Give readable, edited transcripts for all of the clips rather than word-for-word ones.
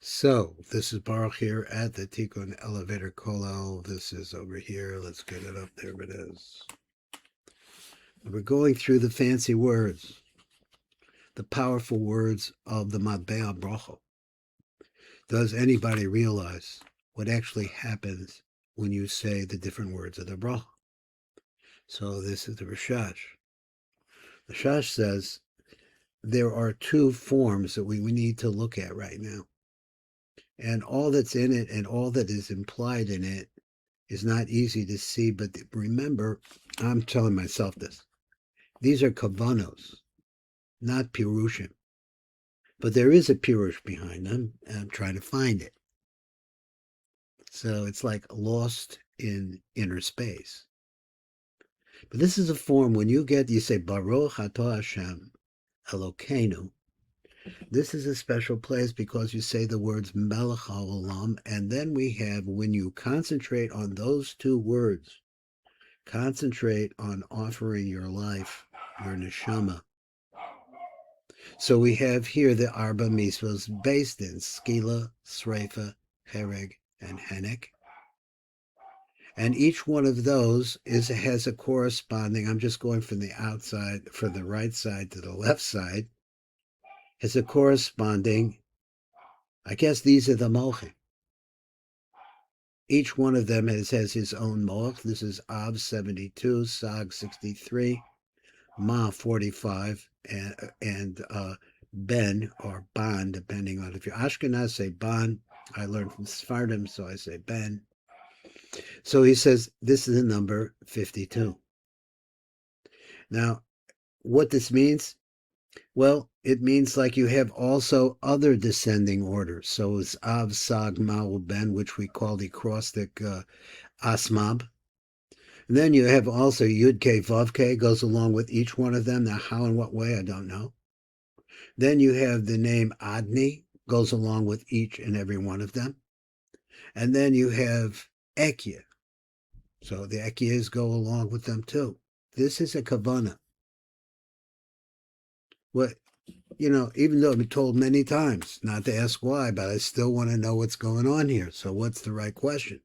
So, this is Baruch here at the Tikkun Elevator Kollel. This is over here. Let's get it up. There it is. We're going through the fancy words, the powerful words of the MATBEAH HABRACHA. Does anybody realize what actually happens when you say the different words of the bracha? So this is the Rashash. Rashash says there are two forms that we need to look at right now. And all that's in it and all that is implied in it is not easy to see. But remember, I'm telling myself this. These are kavanos, not pirushim. But there is a pirush behind them, and I'm trying to find it. So it's like lost in inner space. But this is a form when you say Baruch Atah Hashem Elokeinu. This is a special place because you say the words Melech HaOlam, and then we have, when you concentrate on those two words, concentrate on offering your life, your neshama. So we have here the Arba Mitzvahs based in Skila, Sreifa, Hereg, and Henek. And each one of those has a corresponding, I'm just going from the outside, from the right side to the left side, has a corresponding, I guess these are the mochim. Each one of them has his own moch. This is Av 72, Sag 63, Ma 45, and Ben, or Ban, depending on if you're Ashkenaz, say Ban. I learned from Sephardim, so I say Ben. So he says this is the number 52. Now, what this means? Well, it means like you have also other descending orders. So it's Av, Sag, Ma'ul, Ben, which we call the acrostic Asmab. And then you have also Yud K, Vav K goes along with each one of them. Now, how and what way, I don't know. Then you have the name Adni, goes along with each and every one of them. And then you have Ekya. So the Ekyas go along with them too. This is a Kavanah. What, even though I've been told many times not to ask why, but I still want to know what's going on here. So what's the right question?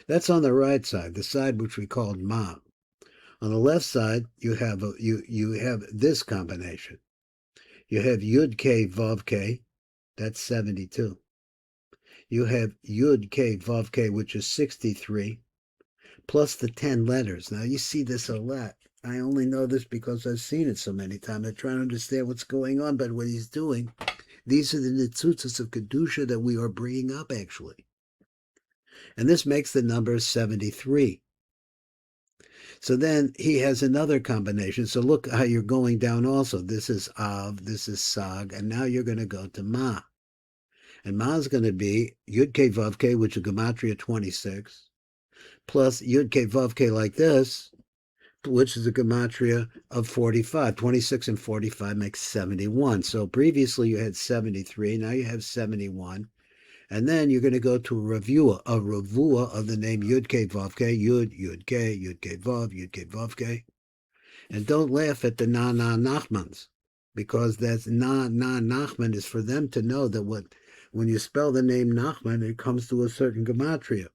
That's on the right side, the side which we called Ma. On the left side, you have you have this combination. You have Yud K Vav K, that's 72. You have Yud K Vav K, which is 63, plus the 10 letters. Now you see this a lot. I only know this because I've seen it so many times. I'm trying to understand what's going on, but what he's doing, these are the nitzutzos of Kedusha that we are bringing up, actually. And this makes the number 73. So then he has another combination. So look how you're going down also. This is Av, this is Sag, and now you're going to go to Ma. And Ma is going to be Yud K Vav K, which is Gematria 26, plus Yud K Vav K like this, which is a gematria of 45. 26 and 45 makes 71. So previously you had 73, now you have 71. And then you're going to go to a revua of the name Yud K Vav K, Yud K, Yud K Vav K. And don't laugh at the Na Nachmans, because that's Na Nachman is for them to know that when you spell the name Nachman, it comes to a certain gematria,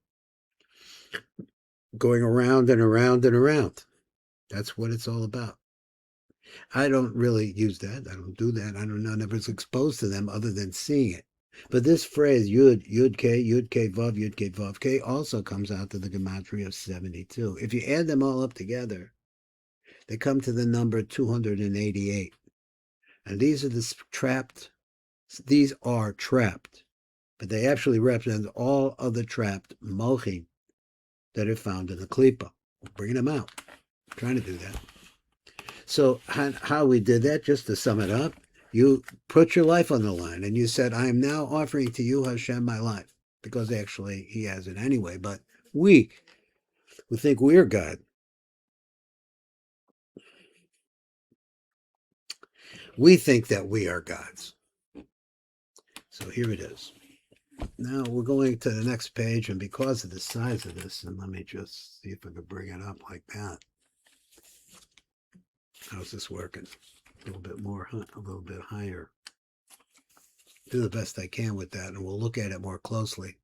going around and around and around. That's what it's all about. I don't really use that. I don't do that. I never was exposed to them other than seeing it. But this phrase, Yud K, Vav K, also comes out to the gematria of 72. If you add them all up together, they come to the number 288. And these are these are trapped, but they actually represent all of the trapped mochim that are found in the klipa. We're bringing them out. I'm trying to do that. So how we did that, just to sum it up, you put your life on the line and you said, I am now offering to you, Hashem, my life. Because actually he has it anyway, but we think we're God. We think that we are gods. So here it is. Now we're going to the next page, and because of the size of this, and let me just see if I can bring it up like that. How's this working? A little bit more, a little bit higher. do the best I can with that, and we'll look at it more closely.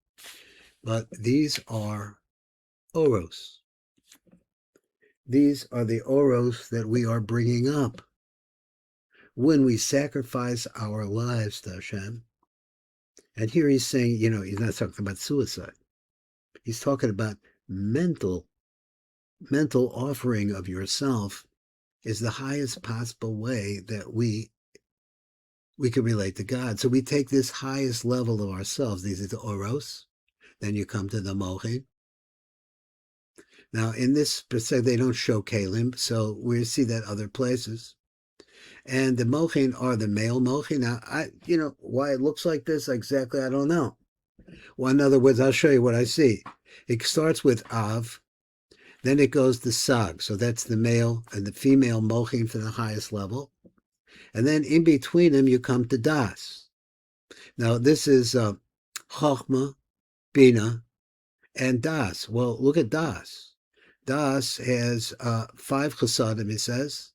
But these are oros. These are the oros that we are bringing up when we sacrifice our lives to Hashem. And here he's saying, he's not talking about suicide. He's talking about mental offering of yourself is the highest possible way that we can relate to God. So we take this highest level of ourselves. These are the oros. Then you come to the mochin. Now, in this, they don't show kalim, so we see that other places. And the mochin are the male mochin. Now, why it looks like this exactly, I don't know. Well, in other words, I'll show you what I see. It starts with Av, then it goes to Sag, so that's the male and the female mochin for the highest level. And then in between them, you come to Das. Now, this is Chochmah, Bina, and Das. Well, look at Das. Das has 5 chesadim, it says,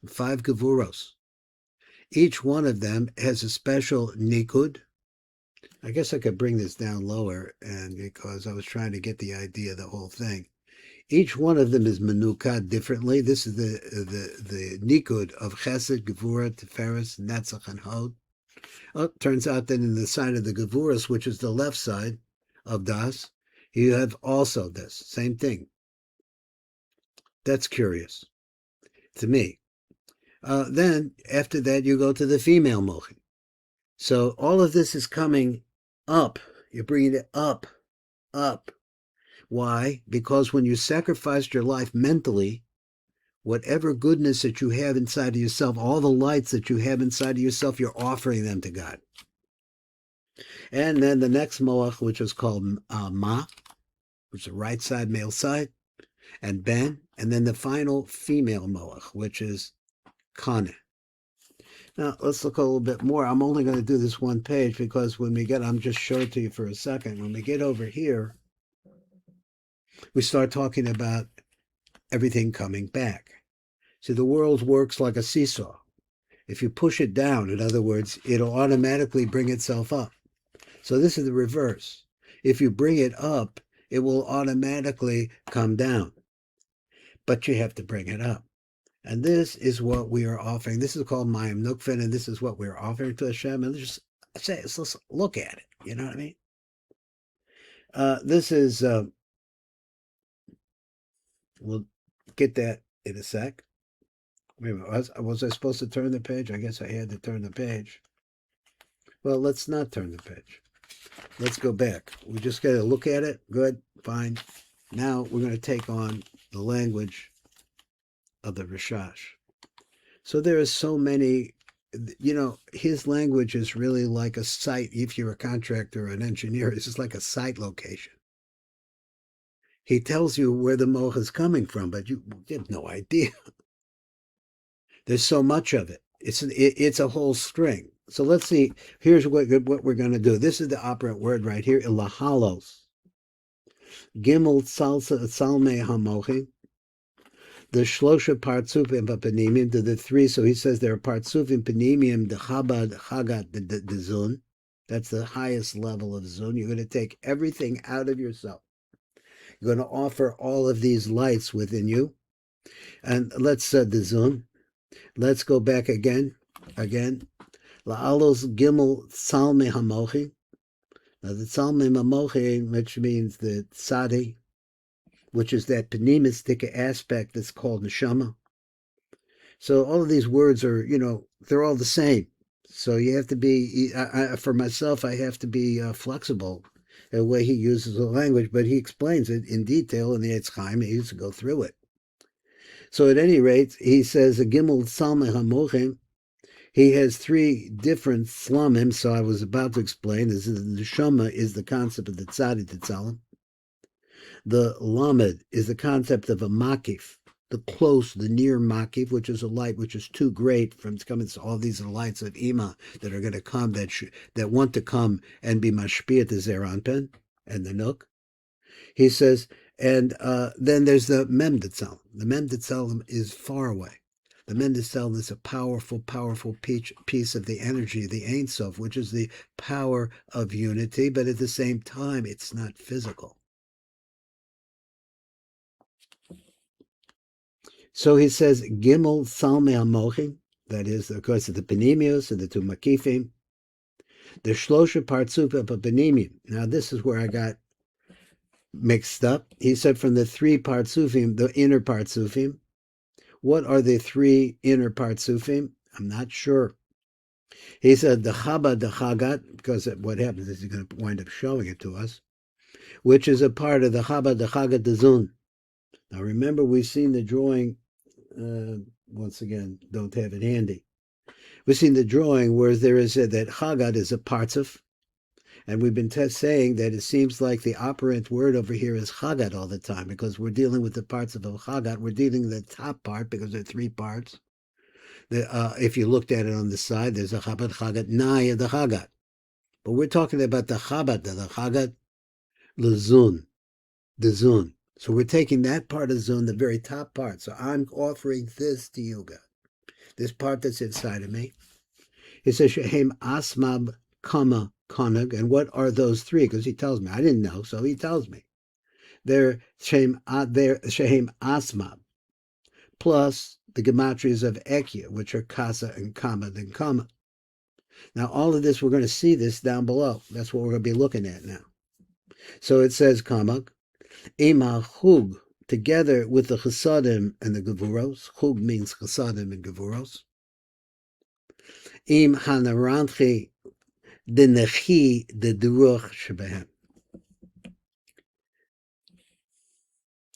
5 gevuros. Each one of them has a special nikud. I guess I could bring this down lower, and because I was trying to get the idea of the whole thing. Each one of them is menukad differently. This is the nikud of chesed, gevura, tiferes, netzach, and hod. Oh, turns out that in the side of the gevuras, which is the left side of das, you have also this same thing. That's curious to me. Then after that, you go to the female mochin. So all of this is coming up. You're bringing it up. Why? Because when you sacrificed your life mentally, whatever goodness that you have inside of yourself, all the lights that you have inside of yourself, you're offering them to God. And then the next moach, which is called Ma, which is the right side, male side, and Ben, and then the final female moach, which is Kane. Now, let's look a little bit more. I'm only going to do this one page because when we get, I'm just showing it to you for a second. When we get over here, we start talking about everything coming back. See, the world works like a seesaw. If you push it down, in other words, it'll automatically bring itself up. So this is the reverse. If you bring it up, it will automatically come down. But you have to bring it up. And this is what we are offering. This is called Mayim Nukfen, and this is what we're offering to Hashem. And let's look at it. You know what I mean? This is, we'll get that in a sec. Wait a minute, was I supposed to turn the page? I guess I had to turn the page. Well, let's not turn the page. Let's go back. We just got to look at it. Good, fine. Now we're going to take on the language of the Rashash. So there are so many, his language is really like a site. If you're a contractor or an engineer, it's just like a site location. He tells you where the moch is coming from, but you have no idea. There's so much of it. It's a whole string. So let's see. Here's what we're going to do. This is the operant word right here, ilahalos. Gimel salme hamochi. The shlosha partsufim papanimim, the 3. So he says there are partsufim panimim, the chabad chagat, the zun. That's the highest level of zun. You're going to take everything out of yourself. You're going to offer all of these lights within you. And let's the zun. Let's go back again. La'alos gimel salme hamochi. Now the salme hamochi, which means the tzadi, which is that panimistic aspect that's called neshama. So all of these words are, they're all the same. So you have to be, for myself, I have to be flexible the way he uses the language, but he explains it in detail in the Eitz Chaim. He used to go through it. So at any rate, he says, a gimel salme hamochim, he has 3 different slamim, so I was about to explain. This is the neshama is the concept of the tzadi tzalim. The lamed is the concept of a makif, the close, the near makif, which is a light which is too great from coming. So all these are lights of ima that are going to come, that want to come and be mashpiyat the zeranpen and the nuk. He says, and then there's the mem tzalim. The mem tzalim is far away. The Mendelssohn is a powerful, powerful piece of the energy, the Ein Sof, which is the power of unity, but at the same time, it's not physical. So he says, Gimel Salme HaMochim, that is, of course, the Panemius and the two Makifim, the Shlosha Partzuf Panemium. Now, this is where I got mixed up. He said from the three Partzufim, the inner Partzufim. What are the three inner Partzufim? I'm not sure. He said the Chaba the Chagat, because what happens is he's going to wind up showing it to us, which is a part of the Chaba the Chagat the Zun. Now remember, we've seen the drawing. Once again, don't have it handy. We've seen the drawing where there is that Chagat is a partzuf, and we've been saying that it seems like the operant word over here is Chagat all the time, because we're dealing with the parts of Chagat. We're dealing with the top part because there are three parts. If you looked at it on the side, there's a Chabad Chagat, Naya the Chagat. But we're talking about the Chabat, the Chagat, the Zun. So we're taking that part of Zun, the very top part. So I'm offering this to you, God. This part that's inside of me. He says, Shehem Asmab Kama Konag. And what are those three? Because he tells me. I didn't know, so he tells me. They're Shehem Asmab, plus the gematrias of Ekya, which are Kasa and Kama and Kama. Now, all of this, we're going to see this down below. That's what we're going to be looking at now. So it says, Kamak, Ima Chug, together with the Chesadim and the Gevuros. Chug means Chesadim and Gevuros. Im Hanaranchi, the Nechi, the Deruch Shebehem.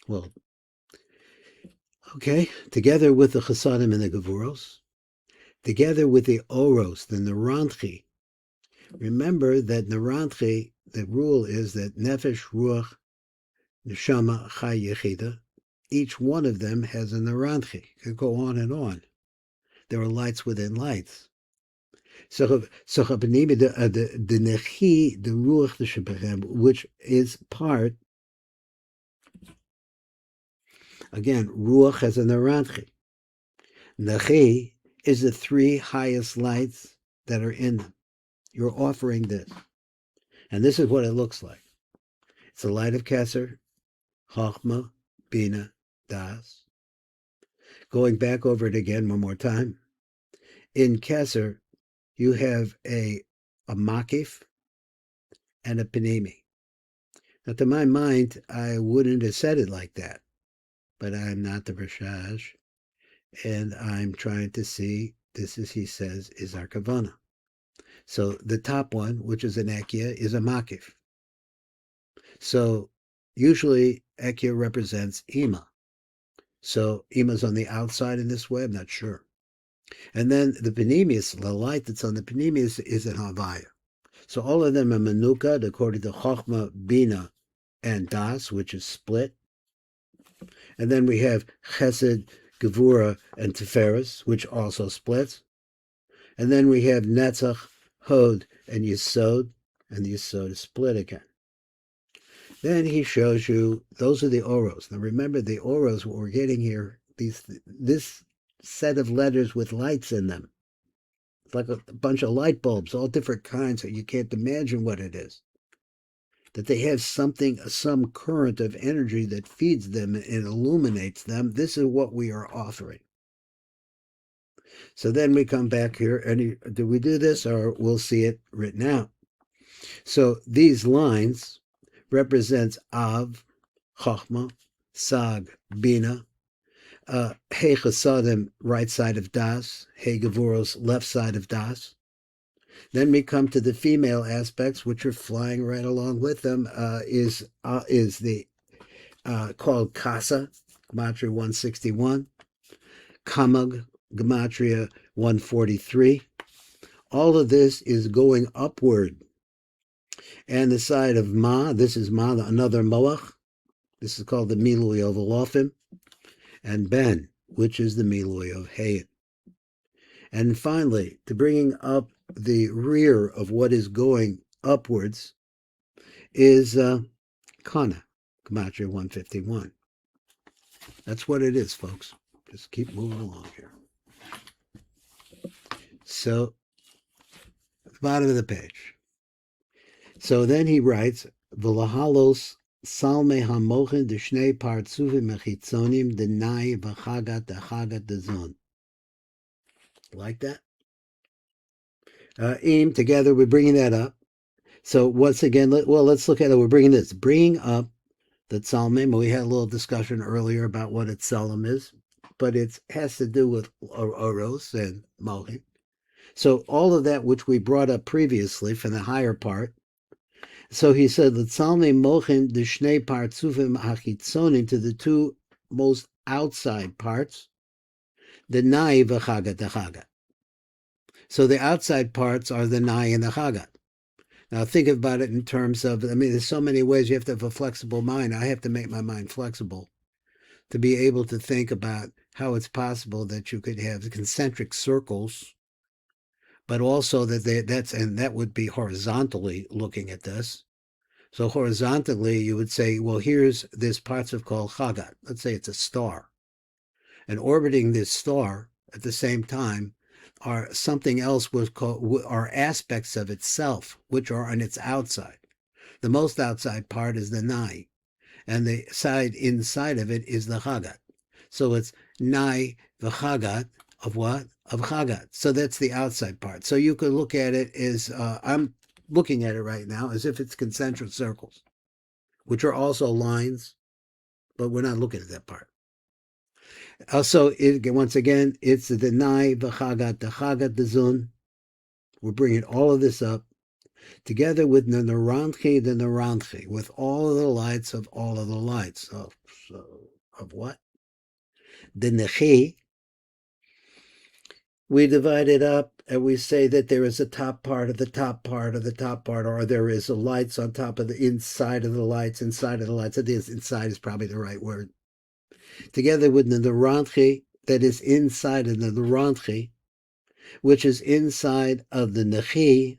Well, okay, together with the Chesadim and the Gevuros, together with the Oros, the Naranchi. Remember that Naranchi, the rule is that Nefesh, Ruach, Neshama, Chai, Yechida, each one of them has a Naranchi. It could go on and on. There are lights within lights. So the Nechi, the Ruach, the Shebechem, which is part, again, Ruach has a Naranchi. Nechi is the three highest lights that are in them. You're offering this. And this is what it looks like. It's the light of Keser, Chochmah, Bina, Das. Going back over it again one more time. In Keser, you have a Makif and a Panemi. Now, to my mind, I wouldn't have said it like that. But I'm not the Rashash. And I'm trying to see, this is, he says, is our Kavanah. So the top one, which is an Ekya, is a Makif. So usually Ekya represents Ima. So Ima's on the outside in this way, I'm not sure. And then the Panemius, the light that's on the Panemius is an Havaya. So all of them are Menukad according to Chochmah, Bina, and Das, which is split. And then we have Chesed, Gevura, and Teferes, which also splits. And then we have Netzach, Hod, and Yesod, and the Yesod is split again. Then he shows you, those are the Oros. Now remember, the Oros, what we're getting here, this set of letters with lights in them. It's like a bunch of light bulbs, all different kinds, so you can't imagine what it is. That they have something, some current of energy that feeds them and illuminates them. This is what we are offering. So then we come back here, and do we do this, or we'll see it written out? So these lines represents Av, Chochmah, Sag, Bina, Hey Chesadim, right side of Das, Hey Gevuros, left side of Das. Then we come to the female aspects, which are flying right along with them, is the called Kasa, Gematria 161, Kamag, Gematria 143. All of this is going upward. And the side of Ma, this is Ma, another Moach. This is called the Milui of Olofim. And Ben, which is the Milui of Hayin. And finally, to bringing up the rear of what is going upwards is Kana, Gematria 151. That's what it is, folks. Just keep moving along here. So, bottom of the page. So then he writes, V'lahalos salme hamochen d'shnei partzuvim mechitzonim d'nai v'chagat d'zon. Like that? Im, together, we're bringing that up. So once again, let's look at it. We're bringing this. Bringing up the Tsalmim. We had a little discussion earlier about what a Tsalm is, but it has to do with Oros and Mohin. So all of that which we brought up previously from the higher part. So he said, the Tsalmim Mohin the Shnei Partzufim Hachitzonim, to the two most outside parts, the Nai v'Chagat the. So the outside parts are the Nai and the Chagat. Now think about it in terms of, there's so many ways you have to have a flexible mind. I have to make my mind flexible to be able to think about how it's possible that you could have concentric circles, but also that would be horizontally looking at this. So horizontally, you would say, well, here's this partziv called Chagat. Let's say it's a star. And orbiting this star at the same time are something else are aspects of itself, which are on its outside. The most outside part is the Nai, and the side inside of it is the Chagat. So it's Nai v'Chagat of what? Of Chagat. So that's the outside part. So you could look at it as, I'm looking at it right now, as if it's concentric circles, which are also lines, but we're not looking at that part. Also, once again, it's the Nai v'Chagat d'Zun. We're bringing all of this up together with the Naranchi, with all of the lights of all of the lights. Of what? The Nechi, we divide it up and we say that there is a top part of the top part of the top part, or there is a lights on top of the inside of the lights, inside of the lights. I think inside is probably the right word. Together with the Naranchi, that is inside of the Naranchi, which is inside of the Nechi,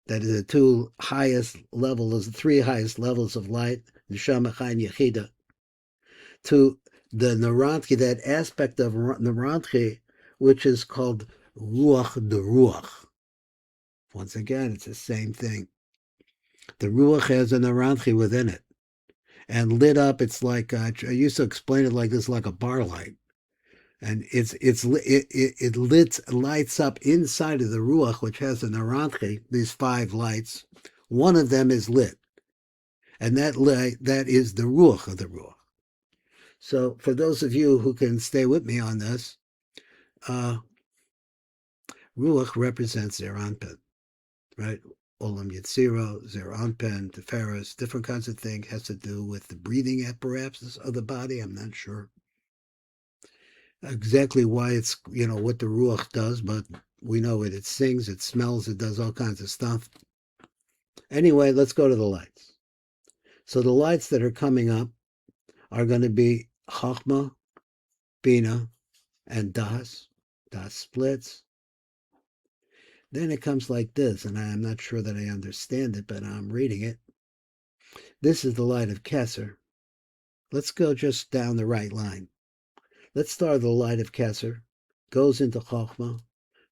that is the two highest levels, the three highest levels of light, Neshama, Chai, and Yechida, to the Naranchi, that aspect of Naranchi, which is called Ruach de Ruach. Once again, it's the same thing. The Ruach has a Naranchi within it. And lit up, it's like, I used to explain it like this, like a bar light. And it lights up inside of the Ruach, which has a Naranchi, these 5 lights. One of them is lit. And that light, that is the Ruach of the Ruach. So for those of you who can stay with me on this, Ruach represents Zeir Anpin, right? Olam Yetziro, Zeir Anpin, Teves, different kinds of things, has to do with the breathing apparatus of the body. I'm not sure exactly why it's, what the Ruach does, but we know it. It sings, it smells, it does all kinds of stuff. Anyway, let's go to the lights. So the lights that are coming up are going to be Chachma, Bina, and Das. Das splits. Then it comes like this, and I'm not sure that I understand it, but I'm reading it. This is the light of Kesser. Let's go just down the right line. Let's start the light of Kesser, goes into Chochmah.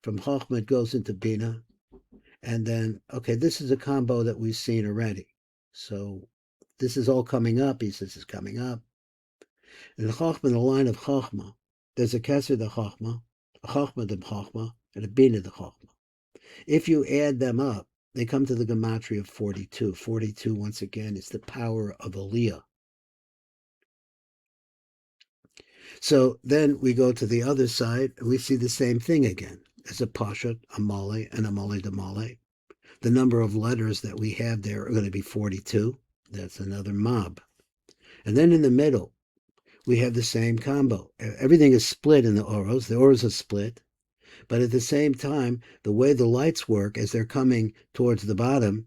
From Chochmah, it goes into Bina. And then, okay, this is a combo that we've seen already. So this is all coming up. He says it's coming up. In the Chochmah, the line of Chochmah, there's a Kesser de Chochmah, a Chochmah de Chochmah, and a Bina de Chochmah. If you add them up, they come to the gematria of 42. 42, once again, is the power of Aliyah. So then we go to the other side, and we see the same thing again. There's a Pashat, a Male, and a Male de Male. The number of letters that we have there are going to be 42. That's another mob. And then in the middle, we have the same combo. Everything is split in the Oros. The Oros are split. But at the same time, the way the lights work as they're coming towards the bottom,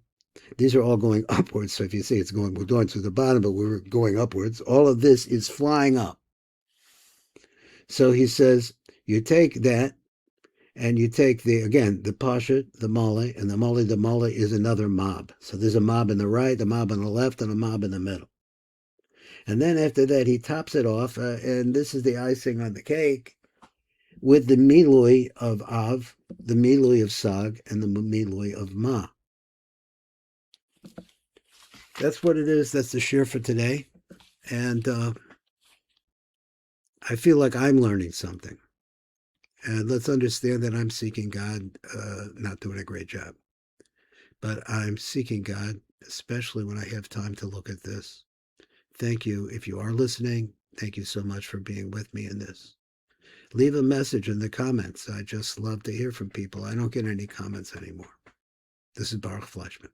these are all going upwards. So if you see we're going to the bottom, but we're going upwards. All of this is flying up. So he says, you take that, and you take the Pashat, the Male, and the Male is another mob. So there's a mob in the right, a mob on the left, and a mob in the middle. And then after that, he tops it off, and this is the icing on the cake. with the milui of Av, the milui of Sag, and the milui of Ma. That's what it is. That's the share for today. And I feel like I'm learning something. And let's understand that I'm seeking God, not doing a great job. But I'm seeking God, especially when I have time to look at this. Thank you. If you are listening, thank you so much for being with me in this. Leave a message in the comments. I just love to hear from people. I don't get any comments anymore. This is Baruch Fleischman.